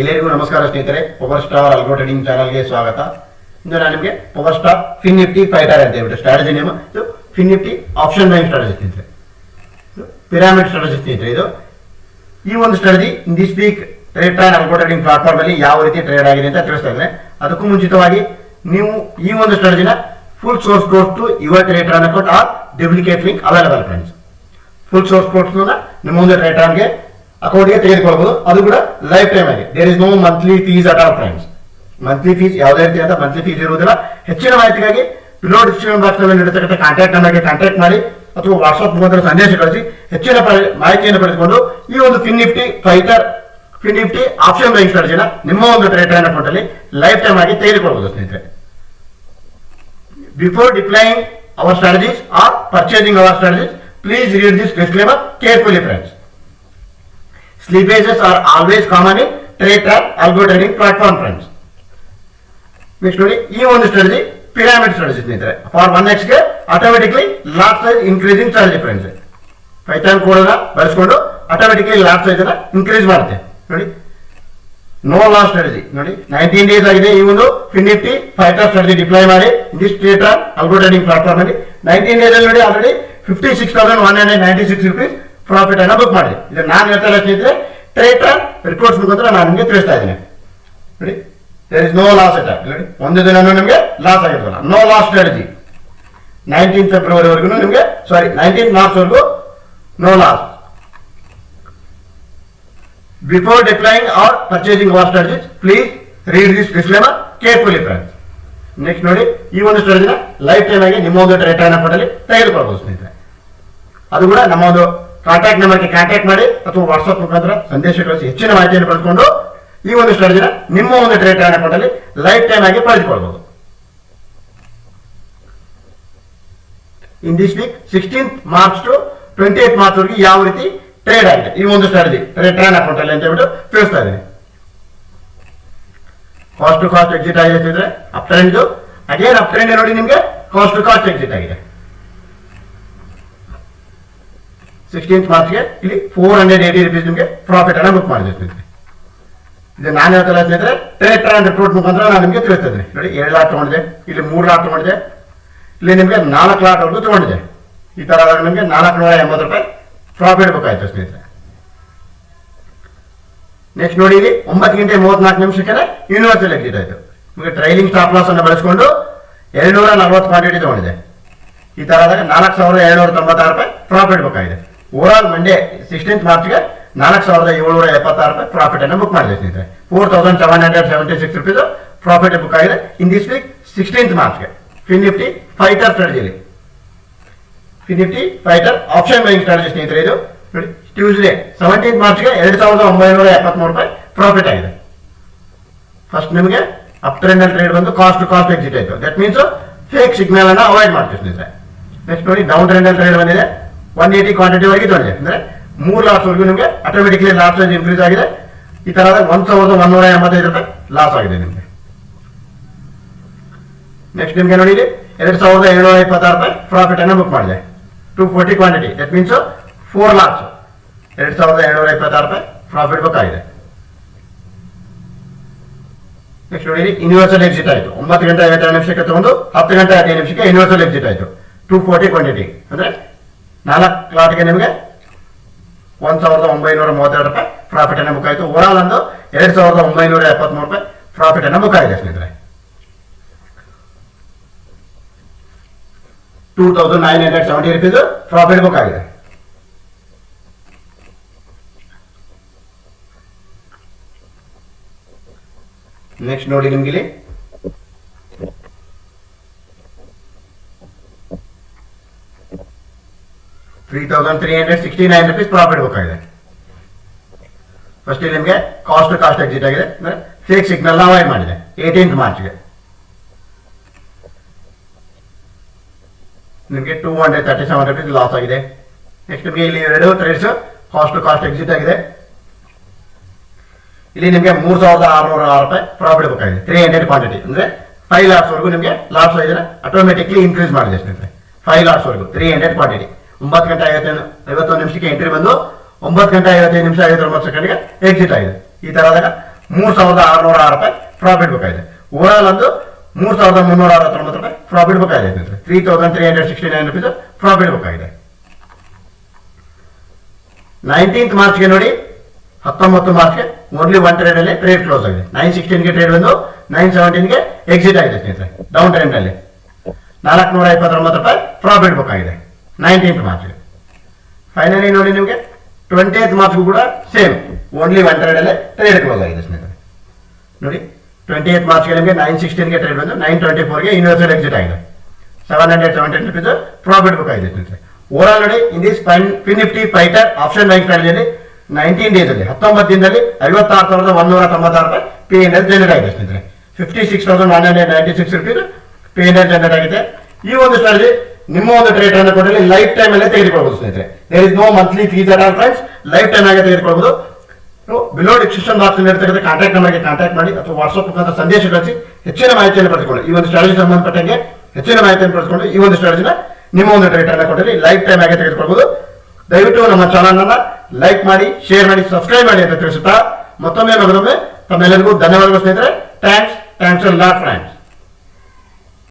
ಎಲ್ಲರಿಗೂ ನಮಸ್ಕಾರ ಸ್ನೇಹಿತರೆ. ಪವರ್ ಸ್ಟಾರ್ ಅಲ್ಗೋ ಟ್ರೇಡಿಂಗ್ ಚಾನಲ್ಗೆ ಸ್ವಾಗತ. ಇಂದು ನಾನು ನಿಮಗೆ power star FinNifty fighter ಅಂತ ಹೇಳ್ಬಿಟ್ಟು ಸ್ಟ್ರಾಟಜಿ ನೇಮ್ ಇದು FinNifty option buying strategy ಸ್ನೇಹಿತರೆ, ಪಿರಾಮಿಡ್ ಸ್ಟ್ರಾಟಜಿ ಸ್ನೇಹಿತರೆ. ಇದು ಈ ಒಂದು strategy in this week Tradetron algo trading platform ಅಲ್ಲಿ ಯಾವ ರೀತಿ ಟ್ರೇಡ್ ಆಗಿದೆ ಅಂತ ತಿಳಿಸ್ತಾ ಇದ್ದೇನೆ. ಅದಕ್ಕೂ ಮುಂಚಿತವಾಗಿ ನೀವು ಈ ಒಂದು ಸ್ಟ್ರಾಟಜಿನ full source course to your Tradetron account or duplicate link available friends. Full source course ನಿಮ್ಮ ಒಂದು ಟ್ರೇಡ್ ಟ್ರಾನ್ಗೆ ಅಕೌಂಟ್ಗೆ ತೆಗೆದುಕೊಳ್ಬಹುದು. ಅದು ಕೂಡ ಲೈಫ್ ಟೈಮ್ ಆಗಿ. There is no monthly fees at all friends. Monthly fees ಯಾವುದೇ ರೀತಿ ಅಂತ ಮಂತ್ಲಿ ಫೀಸ್ ಇರುವುದಿಲ್ಲ. ಹೆಚ್ಚಿನ ಮಾಹಿತಿಗಾಗಿ ಬಿಲೋ ಡಿಸ್ಕ್ರಿಪ್ಷನ್ ಬಾಕ್ಸ್ ನಲ್ಲಿ ನೀಡತಕ್ಕಂಥ ಕಾಂಟ್ಯಾಕ್ಟ್ ನಂಬರ್ಗೆ ಕಾಂಟ್ಯಾಕ್ಟ್ ಮಾಡಿ ಅಥವಾ ವಾಟ್ಸ್ಆಪ್ ಮುಖಾಂತರ ಸಂದೇಶ ಕಳಿಸಿ ಹೆಚ್ಚಿನ ಮಾಹಿತಿಯನ್ನು ಪಡೆದುಕೊಂಡು ಈ ಒಂದು FinNifty fighter FinNifty option buying ಸ್ಟ್ರಾಟಜಿನ ನಿಮ್ಮ ಒಂದು ಟ್ರೇಡ್ ಟ್ರಾನ್ ಅಕೌಂಟ್ ಅಲ್ಲಿ ಲೈಫ್ ಟೈಮ್ ಆಗಿ ತೆಗೆದುಕೊಳ್ಳಬಹುದು ಸ್ನೇಹಿತರೆ. Before deploying our strategies or purchasing our strategies, please read this disclaimer carefully friends. Slippages are always common in trade trap algo trading platform friends. Next ನೋಡಿ, ಈ ಒಂದು strategy pyramid strategy ಸ್ನೇಹಿತರೆ. For 1x ಗೆ automatically lot size increasing strategy friends. Python code ಅನ್ನ ಬಳಸಿಕೊಂಡು automatically lot size ಅನ್ನ increase ಮಾಡುತ್ತೆ ನೋಡಿ. ನೋ ಲಾಸ್ ಸ್ಟ್ರಾಟಜಿ ನೋಡಿ, 19 ಡೇಸ್ ಆಗಿದೆ ಈ ಒಂದು FinNifty fighter strategy deploy ಮಾಡಿ this Tradetron algo trading platform ಅಲ್ಲಿ 19 ಡೇಸ್ ಅಲ್ಲಿ ನೋಡಿ ಆಲ್ರೆಡಿ 56,196 ರೂಪೀಸ್ ಪ್ರಾಫಿಟ್ ಅನ್ನ ಬುಕ್ ಮಾಡಿದೆ. ಇದು ನಾನು ಹೇಳ್ತಾ ಇಲ್ಲ ಸ್ನೇಹಿತರೆ, ಟ್ರೇಡ್ ಟ್ರಾನ್ ರಿಪೋರ್ಟ್ಸ್ ಮುಖಾಂತರ ನಾನು ನಿಮಗೆ ತಿಳಿಸ್ತಾ ಇದ್ದೇನೆ ನೋಡಿ. There is no loss at all ನೋಡಿ. ಒಂದು ದಿನ ನಿಮಗೆ ಲಾಸ್ ಆಗಿರೋಲ್ಲ. ನೋ ಲಾಸ್ ಸ್ಟ್ರಾಟಜಿ 19 ಫೆಬ್ರವರಿ ವರೆಗೂ ನಿಮಗೆ 19 ಮಾರ್ಚ್ ವರೆಗೂ no loss. Before deploying or purchasing our strategies, please read this disclaimer carefully friends. Next ನೋಡಿ, ಈ ಒಂದು ಸ್ಟ್ರಾಟಜಿನ ಲೈಫ್ ಟೈಮ್ ಆಗಿ ನಿಮ್ಮ ಒಂದು ಟ್ರೇಡ್ ಟ್ರಾನ್ ಅಕೌಂಟ್ ಅಲ್ಲಿ ತೆಗೆದುಕೊಳ್ಬಹುದು ಸ್ನೇಹಿತರೆ. ಅದು ಕೂಡ ನಮ್ಮ ಒಂದು ಕಾಂಟ್ಯಾಕ್ಟ್ ನಂಬರ್ಗೆ ಕಾಂಟ್ಯಾಕ್ಟ್ ಮಾಡಿ ಅಥವಾ ವಾಟ್ಸ್ಆಪ್ ಮುಖಾಂತರ ಸಂದೇಶ ಕಳಿಸಿ ಹೆಚ್ಚಿನ ಮಾಹಿತಿಯನ್ನು ಪಡೆದುಕೊಂಡು ಈ ಒಂದು ಸ್ಟ್ರಾಟಜಿನ ನಿಮ್ಮ ಒಂದು ಟ್ರೇಡ್ ಟ್ರಾನ್ ಅಕೌಂಟ್ ಅಲ್ಲಿ ಲೈಫ್ ಟೈಮ್ ಆಗಿ ಪಡೆದುಕೊಳ್ಳಬಹುದು. In this week 16th March to 28th March ವರೆಗೆ ಯಾವ ರೀತಿ ಟ್ರೇಡ್ ಆಗಿದೆ ಈ ಒಂದು ಸ್ಟ್ರಾಟಜಿ ಟ್ರೇಡ್ ಟ್ರಾನ್ ಅಕೌಂಟ್ ಅಲ್ಲಿ ಅಂತ ಹೇಳ್ಬಿಟ್ಟು ತಿಳಿಸ್ತಾ ಇದ್ದೀನಿ. ಕಾಸ್ಟ್ ಟು ಕಾಸ್ಟ್ ಎಕ್ಸಿಟ್ ಆಗಿದೆ. Up trend again up trend ನೋಡಿ, ನಿಮಗೆ ಕಾಸ್ಟ್ ಟು ಕಾಸ್ಟ್ ಎಕ್ಸಿಟ್ ಆಗಿದೆ. 16th ಮಾರ್ಚ್ಗೆ ಇಲ್ಲಿ 480 ರೂಪೀಸ್ ನಿಮಗೆ ಪ್ರಾಫಿಟ್ ಅನ್ನ ಬುಕ್ ಮಾಡಿದೆ ಸ್ನೇಹಿತರೆ. ಇದು ನಾನು ಹೇಳ್ತಲ್ಲ ಸ್ನೇಹಿತರೆ, ಟ್ರೇಡ್ ಟ್ರಾನ್ ರಿಪೋರ್ಟ್ ಮುಖಾಂತರ ನಾನು ನಿಮಗೆ ತಿಳಿಸ್ತಿದ್ದೀನಿ ನೋಡಿ. 7 ಲಾಟ್ ತಗೊಂಡಿದೆ, ಇಲ್ಲಿ 3 ಲಾಟ್ ತಗೊಂಡಿದೆ, ಇಲ್ಲಿ ನಿಮಗೆ 4 ಲಾಟ್ ವರೆಗೂ ತಗೊಂಡಿದೆ. ಈ ತರ ನಿಮಗೆ 480 ರೂಪಾಯಿ ಪ್ರಾಫಿಟ್ ಬುಕ್ ಆಯ್ತು ಸ್ನೇಹಿತರೆ. ನೆಕ್ಸ್ಟ್ ನೋಡಿ, ಇಲ್ಲಿ 9 ಗಂಟೆ 34 ನಿಮಿಷಕ್ಕೆ ಯೂನಿವರ್ಸಲ್ ಎಕ್ಸಿಟ್ ಆಯ್ತು. ನಿಮಗೆ ಟ್ರೈಲಿಂಗ್ ಸ್ಟಾಪ್ ಲಾಸ್ ಅನ್ನು ಬಳಸಿಕೊಂಡು 240 ಕ್ವಾಂಟಿಟಿ ತಗೊಂಡಿದೆ. ಈ ತರ 4,796 ರೂಪಾಯಿ ಪ್ರಾಫಿಟ್ ಬುಕ್ ಆಗಿದೆ. ಓವರ್ ಆಲ್ ಮಂಡೇ 16th ಮಾರ್ಚ್ಗೆ 4,776 ರೂಪಾಯಿ ಪ್ರಾಫಿಟ್ ಅನ್ನು ಬುಕ್ ಮಾಡಿದೆ ಸ್ನೇಹಿತರೆ. 4,776 ರೂಪೀಸ್ ಪ್ರಾಫಿಟ್ ಬುಕ್ ಆಗಿದೆ ಇನ್ ದಿಸ್ ವೀಕ್ 16th ಮಾರ್ಚ್ಗೆ ಫಿನ್ ನಿಫ್ಟಿ ಫೈಟರ್ ಸ್ಟ್ರಾಟಜಿಲಿ. FinNifty fighter option buying strategy ಸ್ನೇಹಿತರೆ. ಇದು ನೋಡಿ, ಟ್ಯೂಸ್ಡೇ 17th ಮಾರ್ಚ್ಗೆ 2,973 ರೂಪಾಯಿ ಪ್ರಾಫಿಟ್ ಆಗಿದೆ. ಫಸ್ಟ್ ನಿಮಗೆ ಅಪ್ ಟ್ರೆಂಡ್ ಅಲ್ಲಿ ಟ್ರೇಡ್ ಬಂದು ಕಾಸ್ಟ್ ಟು ಕಾಸ್ಟ್ ಎಕ್ಸಿಟ್ ಆಯ್ತು. ದಟ್ ಮೀನ್ಸ್ ಫೇಕ್ ಸಿಗ್ನಲ್ ಅನ್ನ ಅವಾಯ್ಡ್ ಮಾಡ್ತೀವಿ ಸ್ನೇಹಿತರೆ. ನೆಕ್ಸ್ಟ್ ನೋಡಿ, ಡೌನ್ ಟ್ರೆಂಡ್ ಅಲ್ಲಿ ಟ್ರೇಡ್ ಬಂದಿದೆ, 180 ಕ್ವಾಂಟಿಟಿ ವರೆಗೆ ತಗೊಂಡಿದೆ. ಅಂದ್ರೆ 3 ಲಾಟ್ಸ್ ವರೆಗೂ ನಿಮಗೆ ಆಟೋಮೆಟಿಕ್ಲಿ ಲಾಟ್ ಸೈಜ್ ಇನ್ಕ್ರೀಸ್ ಆಗಿದೆ. ಈ ತರಹ 1,185 ರೂಪಾಯಿ ಲಾಸ್ ಆಗಿದೆ ನಿಮಗೆ. ನೆಕ್ಸ್ಟ್ ನಿಮಗೆ ನೋಡಿ, 2,726 ರೂಪಾಯಿ ಪ್ರಾಫಿಟ್ ಅನ್ನು ಬುಕ್ ಮಾಡಿದೆ. 240 ಕ್ವಾಂಟಿಟಿ, ದಟ್ ಮೀನ್ಸ್ 4 ಲಾಟ್ಸ್ 2,726 ರೂಪಾಯಿ ಪ್ರಾಫಿಟ್ ಬುಕ್ ಆಗಿದೆ. ನೆಕ್ಸ್ಟ್ ನೋಡಿ, ಯೂನಿವರ್ಸಲ್ ಎಕ್ಸಿಟ್ ಆಯಿತು. 9 ಗಂಟೆ 52 ನಿಮಿಷಕ್ಕೆ ತಗೊಂಡು 10 ಗಂಟೆ 15 ನಿಮಿಷಕ್ಕೆ ಯೂನಿವರ್ಸಲ್ ಎಕ್ಸಿಟ್ ಆಯಿತು. 240 ಕ್ವಾಂಟಿಟಿ ಅಂದ್ರೆ 4 ಲಾಟ್ಗೆ ನಿಮಗೆ 1,932 ರೂಪಾಯಿ ಪ್ರಾಫಿಟ್ ಅನ್ನು ಬುಕ್ ಆಯಿತು. ಓವರ್ ಆಲ್ ಒಂದು 2,973 ರೂಪಾಯಿ ಪ್ರಾಫಿಟ್ ಅನ್ನು ಬುಕ್ ಆಗಿದೆ ಸ್ನೇಹಿತರೆ. 2,970 ರೂಪೀಸ್ ಪ್ರಾಫಿಟ್ ಬುಕ್ ಆಗಿದೆ. ನೆಕ್ಸ್ಟ್ ನೋಡಿ, ನಿಮ್ಗೆ ಇಲ್ಲಿ 3,369 ರೂಪೀಸ್ ಪ್ರಾಫಿಟ್ ಬುಕ್ ಆಗಿದೆ. ಫಸ್ಟ್ ನಿಮಗೆ ಕಾಸ್ಟ್ ಟು ಕಾಸ್ಟ್ ಎಕ್ಸಿಟ್ ಆಗಿದೆ. ಅಂದ್ರೆ ಫೇಕ್ ಸಿಗ್ನಲ್ ಅವಾಯ್ಡ್ ಮಾಡಿದೆ 18th ಮಾರ್ಚ್ಗೆ. ನಿಮಗೆ 237 ರೂಪೀಸ್ ಲಾಸ್ ಆಗಿದೆ. ನೆಕ್ಸ್ಟ್ ನಿಮಗೆ ಇಲ್ಲಿ 2 trades cost to cost exit ಆಗಿದೆ. ಇಲ್ಲಿ ನಿಮಗೆ 3,606 ರೂಪಾಯಿ ಪ್ರಾಫಿಟ್ ಬುಕ್ ಆಗಿದೆ. 300 ಕ್ವಾಂಟಿಟಿ ಅಂದ್ರೆ 5 ಲಾಟ್ಸ್ ವರೆಗೂ ನಿಮಗೆ ಲಾಟ್ಸ್ ಸೈಜ್ ಆಟೋಮೆಟಿಕ್ಲಿ ಇನ್ಕ್ರೀಸ್ ಮಾಡಿದೆ ಸ್ನೇಹಿತರೆ. 5 ಲಾಟ್ಸ್ ವರೆಗೂ 300 ಕ್ವಾಂಟಿಟಿ. 9 ಗಂಟೆ 51 ನಿಮಿಷಕ್ಕೆ ಎಂಟ್ರಿ ಬಂದು 9 ಗಂಟೆ 55 ನಿಮಿಷ 59 ಸೆಕೆಂಡ್ಗೆ ಎಕ್ಸಿಟ್ ಆಗಿದೆ. ಈ ತರದಾಗ 3,606 ರೂಪಾಯಿ ಪ್ರಾಫಿಟ್ ಬುಕ್ ಆಗಿದೆ. ಓವರಾಲ್ ಒಂದು 3,369 ರೂಪಾಯಿ ಪ್ರಾಫಿಟ್ ಬುಕ್ ಆಗಿದೆ ಸ್ನೇಹಿತರೆ. 3,369 ರುಪೀಸ್ ಪ್ರಾಫಿಟ್ ಬುಕ್ ಆಗಿದೆ. 19th ಮಾರ್ಚ್ಗೆ ನೋಡಿ, 19 ಮಾರ್ಚ್ಗೆ ಓನ್ಲಿ ಒನ್ ಟ್ರೇಡ್ ಅಲ್ಲಿ ಟ್ರೇಡ್ ಕ್ಲೋಸ್ ಆಗಿದೆ. 916ಗೆ ಟ್ರೇಡ್ ಬಂದು 917ಗೆ ಎಕ್ಸಿಟ್ ಆಗಿದೆ ಸ್ನೇಹಿತರೆ. ಡೌನ್ ಟ್ರೆಂಡ್ ನಲ್ಲಿ 429 ರೂಪಾಯಿ ಪ್ರಾಫಿಟ್ ಬುಕ್ ಆಗಿದೆ 19th ಮಾರ್ಚ್ಗೆ. ಫೈನಲಿ ನೋಡಿ ನಿಮಗೆ 20th ಮಾರ್ಚ್ಗೂ ಕೂಡ ಸೇಮ್ ಓನ್ಲಿ ಒನ್ ಟ್ರೇಡ್ ಅಲ್ಲೇ ಟ್ರೇಡ್ ಕ್ಲೋಸ್ ಆಗಿದೆ ಸ್ನೇಹಿತರೆ. ನೋಡಿ 20th ಮಾರ್ಚ್ಗೆ ನಿಮಗೆ 916ಗೆ ಟ್ರೇಡ್ ಬಂದು 924ಗೆ ಯೂನಿವರ್ಸಲ್ ಎಕ್ಸಿಟ್ ಆಗಿದೆ. 717 ರುಪೀಸ್ ಪ್ರಾಫಿಟ್ ಬುಕ್ ಆಗಿದೆ ಸ್ನೇಹಿತರೆ. ಓವರಾಲ್ ನೋಡಿ in this FinNifty fighter option buying ಸ್ಟ್ರಾಟಜಿಯಲ್ಲಿ 19 ಡೇಸ್ ಅಲ್ಲಿ 19 ದಿನದಲ್ಲಿ 56,196 ರೂಪಾಯಿ P&L ಜನರೇಟ್ ಆಗಿದೆ ಸ್ನೇಹಿತರೆ. 56,196 ರುಪೀಸ್ P&L ಜನರೇಟ್ ಆಗಿದೆ. ಈ ಒಂದು ಸ್ಟ್ರಾಟಜಿ ನಿಮ್ಮ ಒಂದು ಟ್ರೇಡ್ ಅನ್ನು ಕೊಟ್ಟಲ್ಲಿ ಲೈಫ್ ಟೈಮ್ ಅಲ್ಲೇ ತೆಗೆದುಕೊಳ್ಬಹುದು ಸ್ನೇಹಿತರೆ. There is no monthly fees at all friends. Life time ಆಗಿ ತೆಗೆದುಕೊಳ್ಬಹುದು. ಬಿಲೋ ಡಿಸ್ಕ್ರಿಪ್ಷನ್ ಬಾಕ್ಸ್ ಇರ್ತಕ್ಕಂಥ ಕಾಂಟ್ಯಾಕ್ಟ್ ನಂಬರ್ಗೆ ಕಾಂಟ್ಯಾಕ್ಟ್ ಮಾಡಿ ಅಥವಾ ವಾಟ್ಸ್ಆಪ್ ಮುಖಾಂತರ ಸಂದೇಶ ಕಳಿಸಿ ಹೆಚ್ಚಿನ ಮಾಹಿತಿಯನ್ನು ಪಡೆದುಕೊಳ್ಳಿ. ಈ ಒಂದು ಸ್ಟ್ರಾಟಜಿ ಸಂಬಂಧಪಟ್ಟಂಗೆ ಹೆಚ್ಚಿನ ಮಾಹಿತಿಯನ್ನು ಪಡೆದುಕೊಂಡು ಈ ಒಂದು ಸ್ಟ್ರಾಟಜಿನ ನಿಮ್ಮ ಒಂದು ಟ್ರೇಡ್ ಅನ್ನು ಕೊಟ್ಟಲ್ಲಿ ಲೈಫ್ ಟೈಮ್ ಆಗಿ ತೆಗೆದುಕೊಳ್ಬಹುದು. ದಯವಿಟ್ಟು ನಮ್ಮ ಚಾನಲ್ ಅನ್ನ ಲೈಕ್ ಮಾಡಿ, ಶೇರ್ ಮಾಡಿ, ಸಬ್ಸ್ಕ್ರೈಬ್ ಮಾಡಿ ಅಂತ ತಿಳಿಸುತ್ತಾ ಮತ್ತೊಮ್ಮೆ ತಮ್ಮೆಲ್ಲರಿಗೂ ಧನ್ಯವಾದಗಳು ಸ್ನೇಹಿತರೆ. Thanks a lot friends.